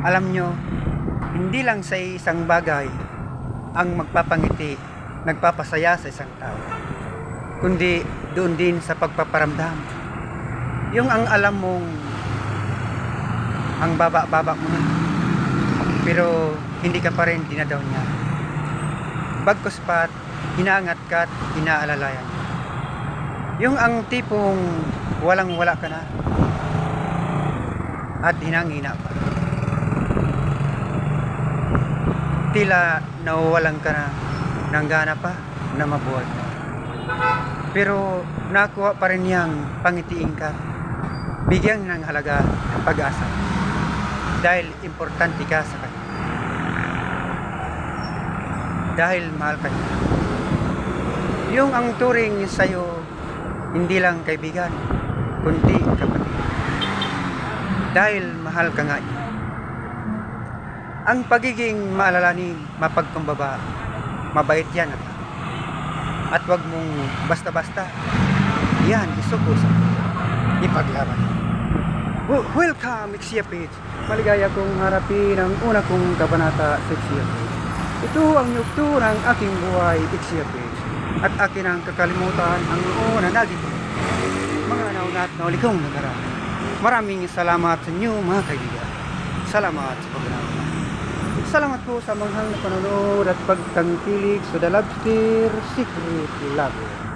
Alam nyo, hindi lang sa isang bagay ang magpapangiti, nagpapasaya sa isang tao, kundi doon din sa pagpaparamdam. Yung ang alam mong ang baba-baba mo na, pero hindi ka pa rin dinadaw niya. Bagkus pat, inaangat ka at inaalalayan. Yung ang tipong walang-wala ka na at hinangina pa. Tila nawawalan ka na ng gana pa na mabuhay pa. Pero nakuha pa rin niyang pangitiin ka, bigyan ng halaga ng pag-asa dahil importante ka sa kanya, dahil mahal ka niya. Yung ang turing sa'yo hindi lang kaibigan kundi kapatid, dahil mahal ka nga niya. Ang pagiging maalalahanin, mapagkumbaba, mabait yan at wag mong basta-basta yan isuko sa ipaglaban. Welcome, Ixia Page. Maligaya kong harapin ang una kong kabanata sa Ixia Page. Ito ang yugto ng aking buhay, Ixia Page, at akin ang kakalimutan ang una naging mga naunat na uli kong nagaraan. Maraming salamat sa inyo mga kaibigan. Salamat sa pagdanaw. Salamat po sa manghang na panonood at pagtangkilik sa The Lobster Secret Lover.